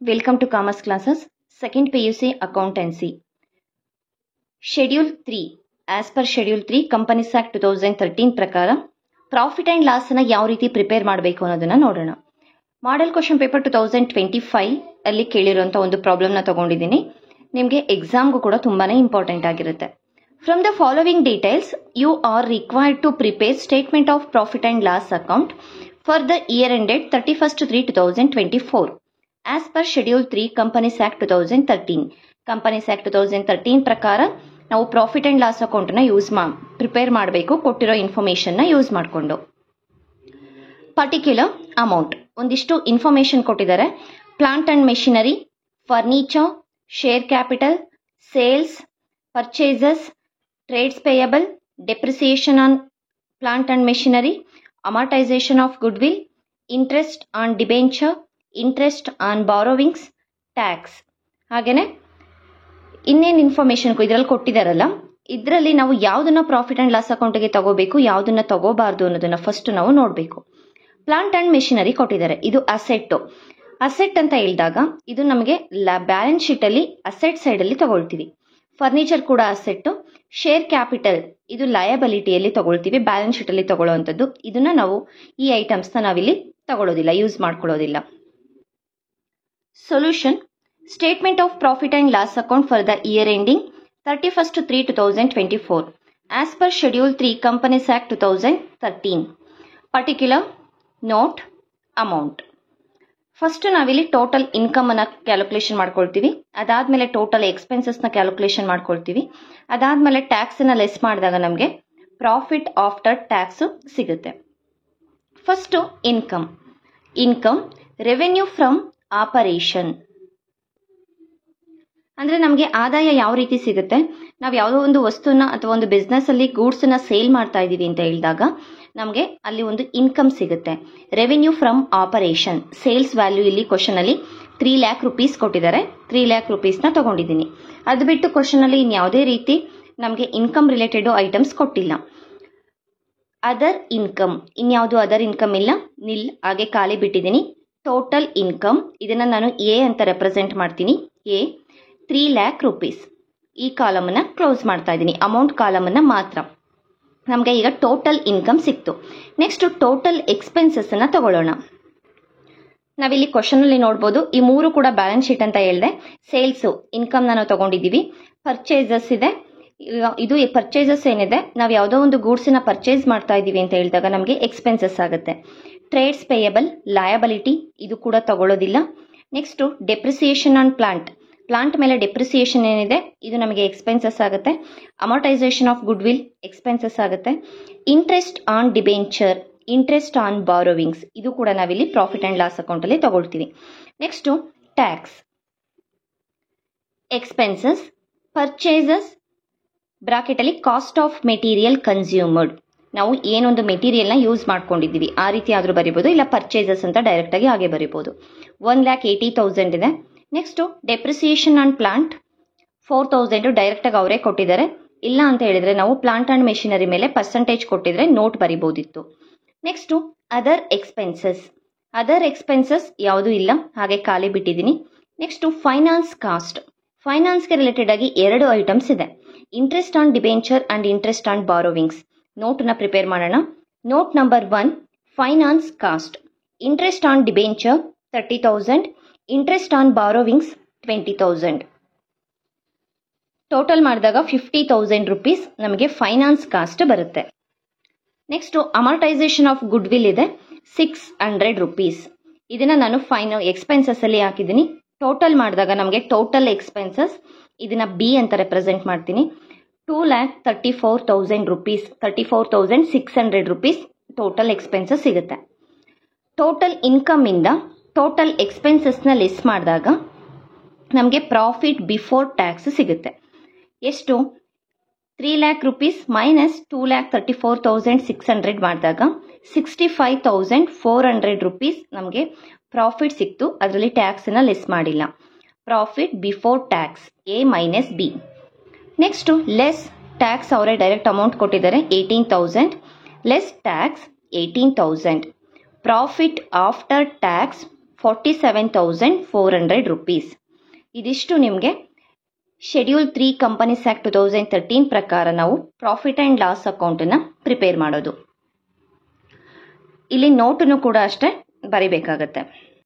Welcome to Commerce Classes, Second PUC Accountancy. Schedule 3. As per Schedule 3, Companies Act 2013 ಪ್ರಕಾರ profit and ಲಾಸನ್ನು ಯಾವ ರೀತಿ prepare ಮಾಡಬೇಕು ಅನ್ನೋದನ್ನು ನೋಡೋಣ. ಮಾಡೆಲ್ ಕ್ವಶನ್ ಪೇಪರ್ 2025 ಅಲ್ಲಿ ಕೇಳಿರುವಂಥ ಒಂದು ಪ್ರಾಬ್ಲಮ್ನ ತಗೊಂಡಿದ್ದೀನಿ. ನಿಮಗೆ ಎಕ್ಸಾಮ್ಗೂ ಕೂಡ ತುಂಬಾ ಇಂಪಾರ್ಟೆಂಟ್ ಆಗಿರುತ್ತೆ. From the following details you are required to prepare statement of profit and loss account for the year ended 31/3/2024. As per Schedule 3, Companies Act 2013. Companies Act 2013 ಪ್ರಕಾರ ನಾವು ಪ್ರಾಫಿಟ್ ಆ್ಯಂಡ್ ಲಾಸ್ ಅಕೌಂಟನ್ನು ಪ್ರಿಪೇರ್ ಮಾಡಬೇಕು ಕೊಟ್ಟಿರೋ ಇನ್ಫಾರ್ಮೇಷನ್ನ use ಮಾಡಿಕೊಂಡು. Particular amount ಒಂದಿಷ್ಟು information ಕೊಟ್ಟಿದ್ದಾರೆ. Plant and machinery, furniture, share capital, sales, purchases, trades payable, depreciation on plant and machinery, amortisation of goodwill, interest on debenture, interest on borrowings, tax. ಹಾಗೆಯೇ ಇನ್ನೇನು information ಇದರಲ್ಲಿ ಕೊಟ್ಟಿದ್ದಾರಲ್ಲ, ಇದರಲ್ಲಿ ನಾವು ಯಾವುದನ್ನ ಪ್ರಾಫಿಟ್ ಆ್ಯಂಡ್ ಲಾಸ್ ಅಕೌಂಟಿಗೆ ತಗೋಬೇಕು, ಯಾವುದನ್ನ ತಗೋಬಾರ್ದು ಅನ್ನೋದನ್ನ ಫಸ್ಟ್ ನಾವು ನೋಡಬೇಕು. ಪ್ಲಾಂಟ್ ಆ್ಯಂಡ್ ಮೆಷಿನರಿ ಕೊಟ್ಟಿದ್ದಾರೆ, ಇದು ಅಸೆಟ್. ಅಸೆಟ್ ಅಂತ ಹೇಳಿದಾಗ ಇದು ನಮಗೆ ಬ್ಯಾಲೆನ್ಸ್ ಶೀಟಲ್ಲಿ ಅಸೆಟ್ ಸೈಡಲ್ಲಿ ತಗೊಳ್ತೀವಿ. ಫರ್ನಿಚರ್ ಕೂಡ ಅಸೆಟ್. ಶೇರ್ ಕ್ಯಾಪಿಟಲ್ ಇದು ಲಯಬಿಲಿಟಿಯಲ್ಲಿ ತಗೊಳ್ತೀವಿ, ಬ್ಯಾಲೆನ್ಸ್ ಶೀಟಲ್ಲಿ ತಗೊಳ್ಳುವಂಥದ್ದು. ಇದನ್ನ ನಾವು ಈ ಐಟಮ್ಸ್ನ ನಾವಿಲ್ಲಿ ತಗೊಳ್ಳೋದಿಲ್ಲ, use ಮಾಡ್ಕೊಳ್ಳೋದಿಲ್ಲ. Solution. Statement of profit and loss account for the year ending 31/3/2024 as per Schedule 3 Companies Act 2013. Particular note amount. First ನಾವಿಲ್ಲಿ ಟೋಟಲ್ ಇನ್ಕಮ್ ಅನ್ನ ಕ್ಯಾಲ್ಕುಲೇಷನ್ ಮಾಡ್ಕೊಳ್ತೀವಿ. ಅದಾದ್ಮೇಲೆ ಟೋಟಲ್ ಎಕ್ಸ್ಪೆನ್ಸಸ್ ನ ಕ್ಯಾಲ್ಕುಲೇಷನ್ ಮಾಡ್ಕೊಳ್ತೀವಿ. ಅದಾದ್ಮೇಲೆ ಟ್ಯಾಕ್ಸ್ ಅನ್ನ ಲೆಸ್ ಮಾಡಿದಾಗ ನಮಗೆ ಪ್ರಾಫಿಟ್ ಆಫ್ಟರ್ ಟ್ಯಾಕ್ಸ್ ಸಿಗುತ್ತೆ. First income. Revenue from operation ಅಂದ್ರೆ ನಮಗೆ ಆದಾಯ ಯಾವ ರೀತಿ ಸಿಗುತ್ತೆ. ನಾವು ಯಾವುದೋ ಒಂದು ವಸ್ತುನ ಅಥವಾ ಒಂದು ಬಿಸ್ನೆಸ್ ಅಲ್ಲಿ ಗೂಡ್ಸ್ ನ ಸೇಲ್ ಮಾಡ್ತಾ ಇದೀವಿ ಅಂತ ಹೇಳಿದಾಗ ನಮಗೆ ಅಲ್ಲಿ ಒಂದು ಇನ್ಕಮ್ ಸಿಗುತ್ತೆ. Revenue from operation. Sales value ಇಲ್ಲಿ ಕ್ವಶನ್ ಅಲ್ಲಿ 3 lakh rupees ಕೊಟ್ಟಿದ್ದಾರೆ. 3 lakh rupees ನ ತಗೊಂಡಿದ್ದೀನಿ. ಅದು ಬಿಟ್ಟು ಕ್ವಶನ್ ಅಲ್ಲಿ ಇನ್ಯಾವುದೇ ರೀತಿ ನಮಗೆ ಇನ್ಕಮ್ ರಿಲೇಟೆಡ್ ಐಟಮ್ಸ್ ಕೊಟ್ಟಿಲ್ಲ. ಅದರ್ ಇನ್ಕಮ್, ಇನ್ಯಾವುದು ಅದರ್ ಇನ್ಕಮ್ ಇಲ್ಲ, ನಿಲ್, ಹಾಗೆ ಖಾಲಿ ಬಿಟ್ಟಿದ್ದೀನಿ. ಟೋಟಲ್ ಇನ್ಕಮ್ ಇದನ್ನ ನಾನು ಎ ಅಂತ ರೆಪ್ರೆಸೆಂಟ್ ಮಾಡ್ತೀನಿ. A 3 lakh rupees. ಈ ಕಾಲಮನ್ನ ಕ್ಲೋಸ್ ಮಾಡ್ತಾ ಇದ್ದೀನಿ, ಅಮೌಂಟ್ ಕಾಲಮನ್ನ ಮಾತ್ರ. ನಮಗೆ ಈಗ ಟೋಟಲ್ ಇನ್ಕಮ್ ಸಿಕ್ತು. ನೆಕ್ಸ್ಟ್ ಟೋಟಲ್ ಎಕ್ಸ್ಪೆನ್ಸಸ್ ಅನ್ನ ತಗೊಳ್ಳೋಣ. ನಾವಿಲ್ಲಿ ಕ್ವಶನ್ ಅಲ್ಲಿ ನೋಡ್ಬೋದು, ಈ ಮೂರು ಕೂಡ ಬ್ಯಾಲೆನ್ಸ್ ಶೀಟ್ ಅಂತ ಹೇಳಿದೆ. ಸೇಲ್ಸ್ ಇನ್ಕಮ್ ನಾನು ತಗೊಂಡಿದ್ದೀವಿ. ಪರ್ಚೇಸಸ್ ಇದೆ, ಇದು ಪರ್ಚೇಸಸ್ ಏನಿದೆ, ನಾವು ಯಾವುದೋ ಒಂದು ಗೂಡ್ಸ್ ನ ಪರ್ಚೇಸ್ ಮಾಡ್ತಾ ಇದೀವಿ ಅಂತ ಹೇಳಿದಾಗ ನಮಗೆ ಎಕ್ಸ್ಪೆನ್ಸಸ್ ಆಗುತ್ತೆ. ಟ್ರೇಡ್ಸ್ ಪೇಯಬಲ್ ಲಯಬಿಲಿಟಿ, ಇದು ಕೂಡ ತಗೊಳ್ಳೋದಿಲ್ಲ. ನೆಕ್ಸ್ಟ್ ಡೆಪ್ರಿಸಿಯೇಷನ್ ಆನ್ ಪ್ಲಾಂಟ್ ಮೇಲೆ ಡೆಪ್ರಿಸಿಯೇಷನ್ ಏನಿದೆ ಇದು ನಮಗೆ ಎಕ್ಸ್ಪೆನ್ಸಸ್ ಆಗುತ್ತೆ. ಅಮಾರ್ಟೈಸೇಷನ್ ಆಫ್ ಗುಡ್ವಿಲ್ ಎಕ್ಸ್ಪೆನ್ಸಸ್ ಆಗುತ್ತೆ. Interest on debenture, interest on borrowings, ಇದು ಕೂಡ ನಾವಿಲ್ಲಿ ಪ್ರಾಫಿಟ್ ಅಂಡ್ ಲಾಸ್ ಅಕೌಂಟ್ ಅಲ್ಲಿ ತಗೊಳ್ತೀವಿ. Next tax. Expenses, purchases bracket ಅಲ್ಲಿ ಕಾಸ್ಟ್ ಆಫ್ ಮೆಟೀರಿಯಲ್ ಕನ್ಸ್ಯೂಮರ್ಡ್, ನಾವು ಏನೊಂದು ಮೆಟೀರಿಯಲ್ನ ಯೂಸ್ ಮಾಡ್ಕೊಂಡಿದ್ದೀವಿ ಆ ರೀತಿ ಆದರೂ ಬರಿಬೋದು, ಇಲ್ಲ ಪರ್ಚೇಸಸ್ ಅಂತ ಡೈರೆಕ್ಟ್ ಆಗಿ ಹಾಗೆ ಬರಿಬೋದು. 1,80,000 ಇದೆ. Next depreciation on plant 4,000 direct ಆಗಿ ಅವರೇ ಕೊಟ್ಟಿದ್ದಾರೆ. ಇಲ್ಲ ಅಂತ ಹೇಳಿದ್ರೆ ನಾವು ಪ್ಲಾಂಟ್ ಅಂಡ್ ಮೆಷಿನರಿ ಮೇಲೆ ಪರ್ಸೆಂಟೇಜ್ ಕೊಟ್ಟಿದ್ರೆ ನೋಟ್ ಬರಿಬೋದಿತ್ತು. ನೆಕ್ಸ್ಟ್ ಅದರ್ ಎಕ್ಸ್ಪೆನ್ಸಸ್ ಯಾವುದೂ ಇಲ್ಲ, ಹಾಗೆ ಖಾಲಿ ಬಿಟ್ಟಿದ್ದೀನಿ. Next finance cost. ಫೈನಾನ್ಸ್ಗೆ ರಿಲೇಟೆಡ್ ಆಗಿ 2 ಐಟಮ್ಸ್ ಇದೆ, interest on debenture and interest on borrowings. ನೋಟ್ನ ಪ್ರಿಪೇರ್ ಮಾಡೋಣ. Note number 1, finance cost. Interest on debenture 30,000, interest on borrowings 20,000. Total ಮಾಡಿದಾಗ 50,000 rupees ನಮಗೆ ಫೈನಾನ್ಸ್ ಕಾಸ್ಟ್ ಬರುತ್ತೆ. ನೆಕ್ಸ್ಟ್ ಅಮಾರ್ಟೈಸೇಷನ್ ಆಫ್ ಗುಡ್ವಿಲ್ ಇದೆ 600 rupees. ಇದನ್ನ ನಾನು ಎಕ್ಸ್ಪೆನ್ಸಸ್ ಅಲ್ಲಿ ಹಾಕಿದ್ದೀನಿ. ಟೋಟಲ್ ಮಾಡಿದಾಗ ನಮಗೆ ಟೋಟಲ್ ಎಕ್ಸ್ಪೆನ್ಸಸ್ ಇದನ್ನ ಬಿ ಅಂತ ರೆಪ್ರೆಸೆಂಟ್ ಮಾಡ್ತೀನಿ. 2,34,000 rupees, 34,600 rupees ಟೋಟಲ್ ಎಕ್ಸ್ಪೆನ್ಸಸ್ ಸಿಗುತ್ತೆ. ಟೋಟಲ್ ಇನ್ಕಮ್ ಇಂದ ಟೋಟಲ್ ಎಕ್ಸ್ಪೆನ್ಸಸ್ನ ಲೆಸ್ ಮಾಡಿದಾಗ ನಮಗೆ ಪ್ರಾಫಿಟ್ ಬಿಫೋರ್ ಟ್ಯಾಕ್ಸ್ ಸಿಗುತ್ತೆ. ಎಷ್ಟು? 3 lakh rupees ಮೈನಸ್ 2,34,600 ಮಾಡಿದಾಗ 65,400 rupees ನಮಗೆ ಪ್ರಾಫಿಟ್ ಸಿಕ್ತು. ಅದರಲ್ಲಿ ಟ್ಯಾಕ್ಸನ್ನ ಲೆಸ್ ಮಾಡಿಲ್ಲ. Profit before tax A minus B. Next less tax, ಅವರೇ ಡೈರೆಕ್ಟ್ ಅಮೌಂಟ್ ಕೊಟ್ಟಿದ್ದಾರೆ 18,000, less tax 18,000. Profit after tax 47,400 rupees. ಇದಿಷ್ಟು ನಿಮಗೆ ಶೆಡ್ಯೂಲ್ 3 ಕಂಪನೀಸ್ ಆಕ್ಟ್ 2013 ಪ್ರಕಾರ ನಾವು ಪ್ರಾಫಿಟ್ ಆ್ಯಂಡ್ ಲಾಸ್ ಅಕೌಂಟನ್ನು ಪ್ರಿಪೇರ್ ಮಾಡೋದು. ಇಲ್ಲಿ ನೋಟನ್ನು ಕೂಡ ಅಷ್ಟೇ ಬರಿಬೇಕಾಗತ್ತೆ.